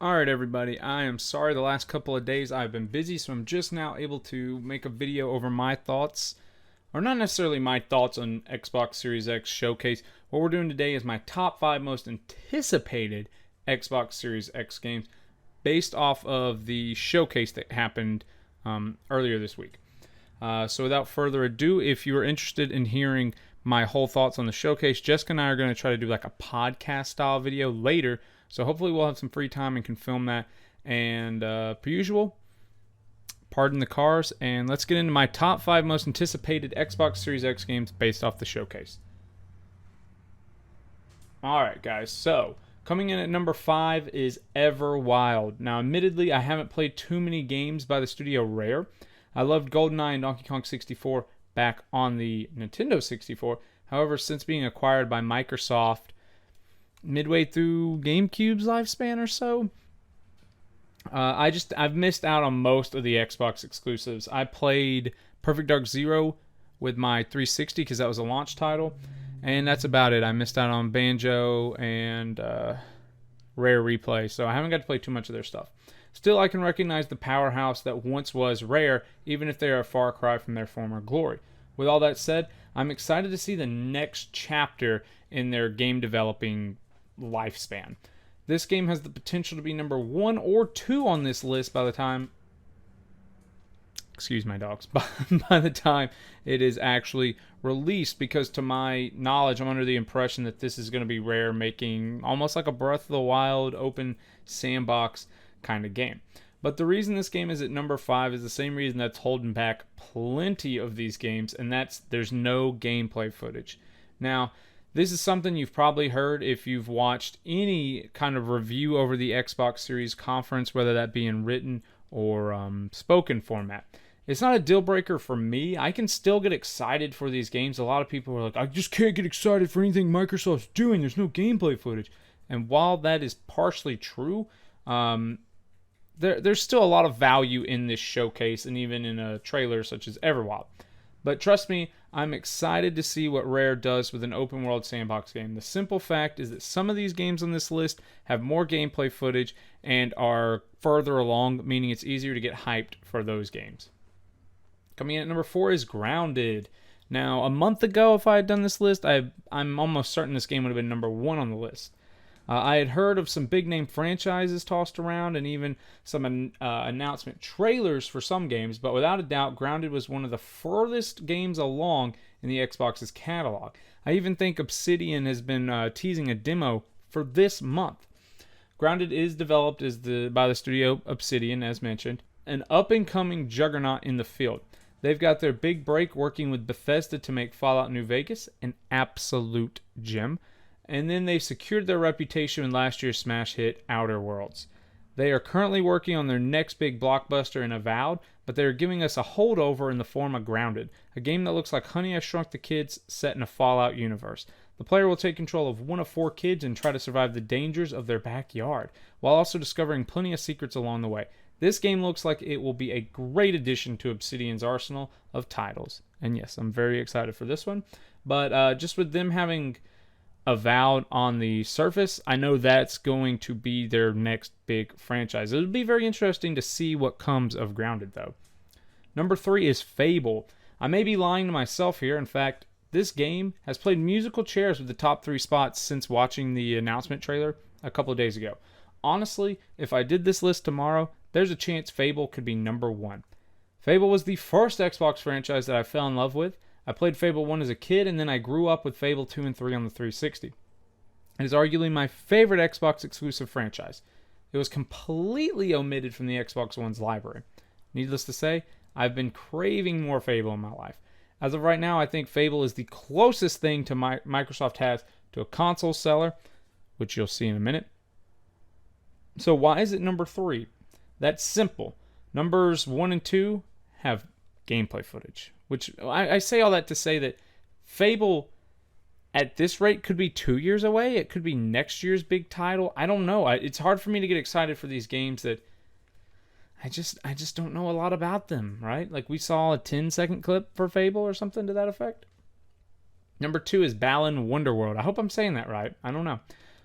Alright everybody, I am sorry the last couple of days I've been busy, so I'm just now able to make a video over my thoughts, or not necessarily my thoughts on Xbox Series X Showcase. What we're doing today is my top 5 most anticipated Xbox Series X games based off of the showcase that happened earlier this week. So without further ado, if you are interested in hearing my whole thoughts on the showcase, Jessica and I are going to try to do like a podcast style video later. So hopefully we'll have some free time and can film that. And per usual, pardon the cars, and let's get into my top 5 most anticipated Xbox Series X games based off the showcase. Alright guys, so coming in at number 5 is Everwild. Now admittedly, I haven't played too many games by the studio Rare. I loved GoldenEye and Donkey Kong 64 back on the Nintendo 64. However, since being acquired by Microsoft midway through GameCube's lifespan or so, I've missed out on most of the Xbox exclusives. I played Perfect Dark Zero with my 360 because that was a launch title, and that's about it. I missed out on Banjo and Rare Replay, so I haven't got to play too much of their stuff. Still, I can recognize the powerhouse that once was Rare, even if they are a far cry from their former glory. With all that said, I'm excited to see the next chapter in their game developing lifespan. This game has the potential to be number 1 or 2 on this list by the time, excuse my dogs, by the time it is actually released, because to my knowledge, I'm under the impression that this is going to be Rare making almost like a Breath of the Wild open sandbox kind of game. But the reason this game is at number 5 is the same reason that's holding back plenty of these games, and that's there's no gameplay footage. Now, this is something you've probably heard if you've watched any kind of review over the Xbox Series conference, whether that be in written or spoken format. It's not a deal breaker for me. I can still get excited for these games. A lot of people are like, I just can't get excited for anything Microsoft's doing. There's no gameplay footage. And while that is partially true, there's still a lot of value in this showcase and even in a trailer such as Everwild. But trust me, I'm excited to see what Rare does with an open world sandbox game. The simple fact is that some of these games on this list have more gameplay footage and are further along, meaning it's easier to get hyped for those games. Coming in at number 4 is Grounded. Now, a month ago, if I had done this list, I'm almost certain this game would have been number 1 on the list. I had heard of some big name franchises tossed around and even some announcement trailers for some games, but without a doubt, Grounded was one of the furthest games along in the Xbox's catalog. I even think Obsidian has been teasing a demo for this month. Grounded is developed by the studio Obsidian, as mentioned, an up-and-coming juggernaut in the field. They've got their big break working with Bethesda to make Fallout New Vegas an absolute gem. And then they've secured their reputation in last year's smash hit Outer Worlds. They are currently working on their next big blockbuster in Avowed, but they are giving us a holdover in the form of Grounded, a game that looks like Honey, I Shrunk the Kids set in a Fallout universe. The player will take control of one of 4 kids and try to survive the dangers of their backyard, while also discovering plenty of secrets along the way. This game looks like it will be a great addition to Obsidian's arsenal of titles. And yes, I'm very excited for this one. But just with them having Avowed on the surface, I know that's going to be their next big franchise. It'll be very interesting to see what comes of Grounded, though. Number 3 is Fable. I may be lying to myself here. In fact, this game has played musical chairs with the top 3 spots since watching the announcement trailer a couple of days ago. Honestly, if I did this list tomorrow, there's a chance Fable could be number 1. Fable was the first Xbox franchise that I fell in love with. I played Fable 1 as a kid, and then I grew up with Fable 2 and 3 on the 360. It is arguably my favorite Xbox exclusive franchise. It was completely omitted from the Xbox One's library. Needless to say, I've been craving more Fable in my life. As of right now, I think Fable is the closest thing to Microsoft has to a console seller, which you'll see in a minute. So why is it number 3? That's simple. Numbers 1 and 2 have gameplay footage, which I say all that to say that Fable at this rate could be 2 years away. It could be next year's big title. I don't know. It's hard for me to get excited for these games that I just don't know a lot about them, right? Like we saw a 10-second clip for Fable or something to that effect. Number 2 is Balan Wonderworld. I hope I'm saying that right. I don't know.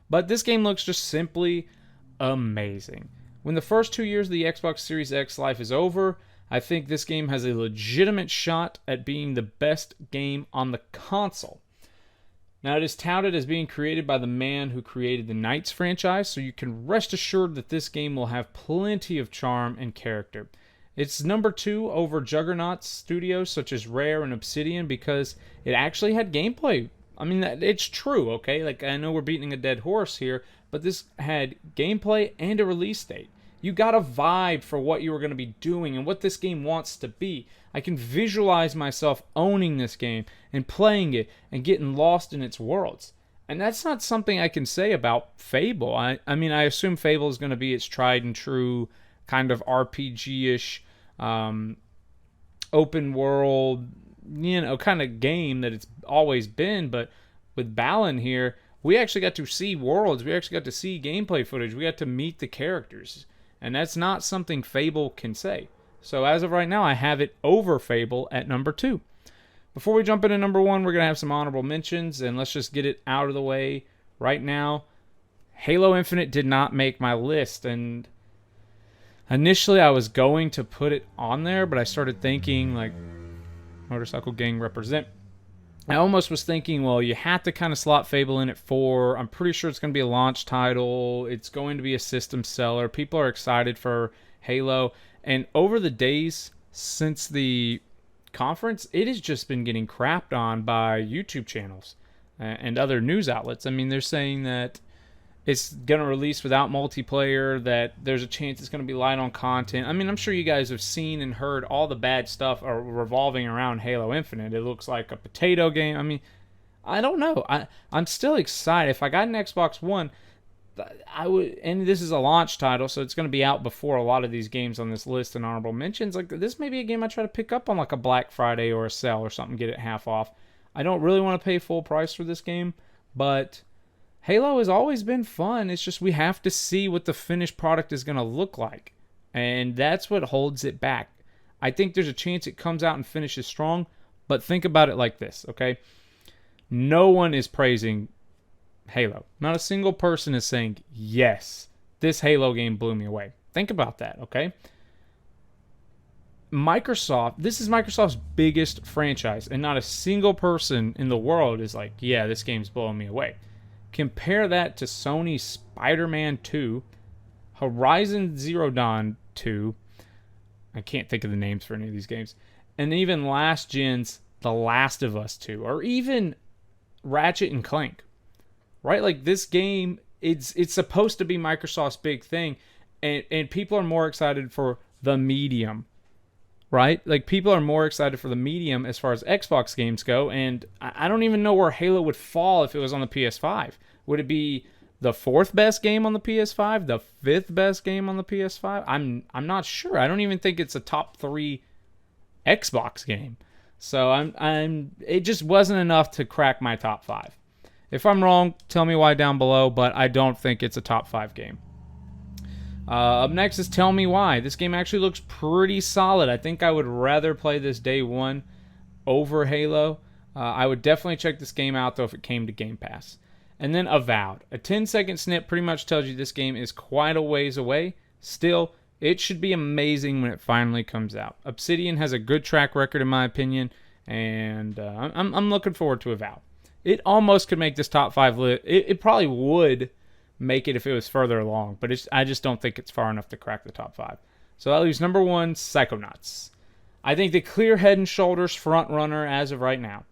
But this game looks just simply amazing. When the first 2 years of the Xbox Series X life is over, I think this game has a legitimate shot at being the best game on the console. Now, it is touted as being created by the man who created the Knights franchise, so you can rest assured that this game will have plenty of charm and character. It's number 2 over Juggernaut studios such as Rare and Obsidian because it actually had gameplay. I mean, it's true, okay? Like, I know we're beating a dead horse here, but this had gameplay and a release date. You got a vibe for what you were going to be doing and what this game wants to be. I can visualize myself owning this game and playing it and getting lost in its worlds. And that's not something I can say about Fable. I mean, I assume Fable is going to be its tried and true kind of RPG-ish, open world, kind of game that it's always been. But with Balan here, we actually got to see worlds. We actually got to see gameplay footage. We got to meet the characters. And that's not something Fable can say. So as of right now, I have it over Fable at number 2. Before we jump into number 1, we're going to have some honorable mentions. And let's just get it out of the way right now. Halo Infinite did not make my list. And initially, I was going to put it on there. But I started thinking, like, Motorcycle Gang represent. I almost was thinking, well, you have to kind of slot Fable in at 4. I'm pretty sure it's going to be a launch title. It's going to be a system seller. People are excited for Halo. And over the days since the conference, it has just been getting crapped on by YouTube channels and other news outlets. I mean, they're saying that it's going to release without multiplayer, that there's a chance it's going to be light on content. I mean, I'm sure you guys have seen and heard all the bad stuff are revolving around Halo Infinite. It looks like a potato game. I mean, I don't know. I'm still excited. If I got an Xbox One, I would, and this is a launch title, so it's going to be out before a lot of these games on this list and honorable mentions. Like, this may be a game I try to pick up on like a Black Friday or a sale or something, get it half off. I don't really want to pay full price for this game, but Halo has always been fun. It's just we have to see what the finished product is going to look like. And that's what holds it back. I think there's a chance it comes out and finishes strong, but think about it like this, okay? No one is praising Halo. Not a single person is saying, yes, this Halo game blew me away. Think about that, okay? This is Microsoft's biggest franchise, and not a single person in the world is like, yeah, this game's blowing me away. Compare that to Sony's Spider-Man 2, Horizon Zero Dawn 2, I can't think of the names for any of these games, and even last gen's The Last of Us 2, or even Ratchet and Clank. Right? Like, this game, it's supposed to be Microsoft's big thing, and people are more excited for the medium. Right? Like, people are more excited for the medium as far as Xbox games go, and I don't even know where Halo would fall if it was on the PS5. Would it be the 4th best game on the PS5? The 5th best game on the PS5? I'm not sure. I don't even think it's a top 3 Xbox game. So it just wasn't enough to crack my top 5. If I'm wrong, tell me why down below, but I don't think it's a top 5 game. Up next is Tell Me Why. This game actually looks pretty solid. I think I would rather play this day one over Halo. I would definitely check this game out, though, if it came to Game Pass. And then Avowed. A 10-second snip pretty much tells you this game is quite a ways away. Still, it should be amazing when it finally comes out. Obsidian has a good track record, in my opinion, and I'm looking forward to Avowed. It almost could make this top 5 list. It probably would make it if it was further along, but I just don't think it's far enough to crack the top 5. So that leaves number 1, Psychonauts. I think the clear head and shoulders front runner as of right now.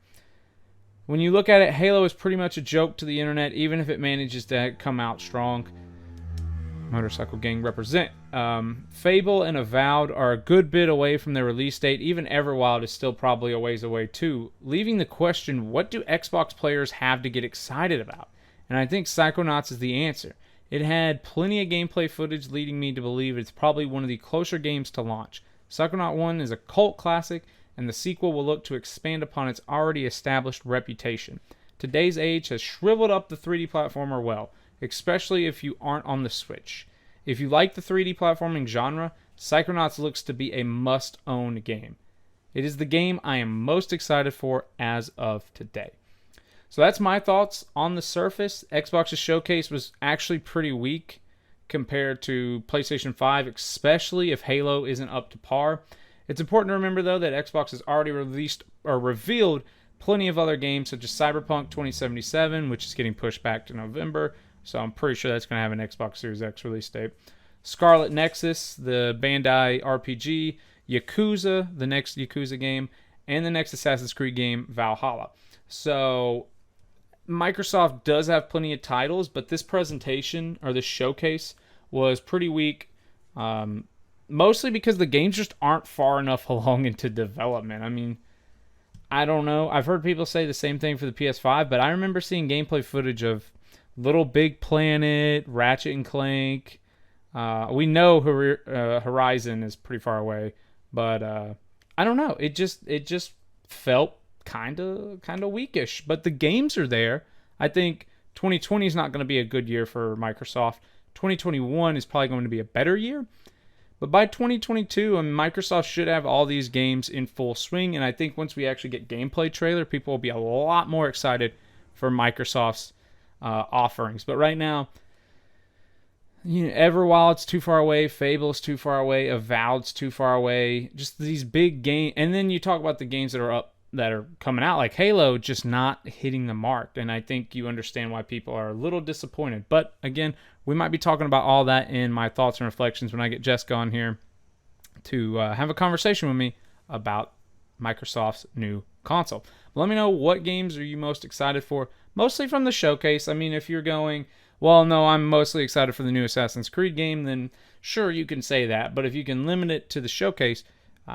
When you look at it, Halo is pretty much a joke to the internet, even if it manages to come out strong. Motorcycle Gang represent. Fable and Avowed are a good bit away from their release date. Even Everwild is still probably a ways away too, leaving the question, what do Xbox players have to get excited about? And I think Psychonauts is the answer. It had plenty of gameplay footage leading me to believe it's probably one of the closer games to launch. Psychonaut 1 is a cult classic, and the sequel will look to expand upon its already established reputation. Today's age has shriveled up the 3D platformer well, especially if you aren't on the Switch. If you like the 3D platforming genre, Psychonauts looks to be a must-own game. It is the game I am most excited for as of today. So that's my thoughts on the surface. Xbox's showcase was actually pretty weak compared to PlayStation 5, especially if Halo isn't up to par. It's important to remember, though, that Xbox has already released or revealed plenty of other games, such as Cyberpunk 2077, which is getting pushed back to November, so I'm pretty sure that's going to have an Xbox Series X release date. Scarlet Nexus, the Bandai RPG, Yakuza, the next Yakuza game, and the next Assassin's Creed game, Valhalla. So Microsoft does have plenty of titles, but this presentation or this showcase was pretty weak, mostly because the games just aren't far enough along into development. I mean, I don't know. I've heard people say the same thing for the PS5, but I remember seeing gameplay footage of Little Big Planet, Ratchet and Clank. We know Horizon is pretty far away, but I don't know. It just felt kind of weakish. But the games are there. I think 2020 is not going to be a good year for Microsoft. 2021 is probably going to be a better year. But by 2022, Microsoft should have all these games in full swing. And I think once we actually get gameplay trailer, people will be a lot more excited for Microsoft's offerings. But right now, Everwild's too far away, Fable's too far away, Avowed's too far away. Just these big games, and then you talk about the games that are coming out, like Halo, just not hitting the mark. And I think you understand why people are a little disappointed. But again, we might be talking about all that in my thoughts and reflections when I get Jessica on here to have a conversation with me about Microsoft's new console. Let me know, what games are you most excited for? Mostly from the showcase. I mean, if you're going, well, no, I'm mostly excited for the new Assassin's Creed game, then sure, you can say that. But if you can limit it to the showcase,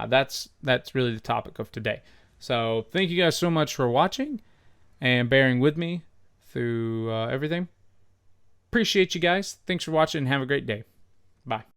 that's really the topic of today. So thank you guys so much for watching and bearing with me through everything. Appreciate you guys. Thanks for watching and have a great day. Bye.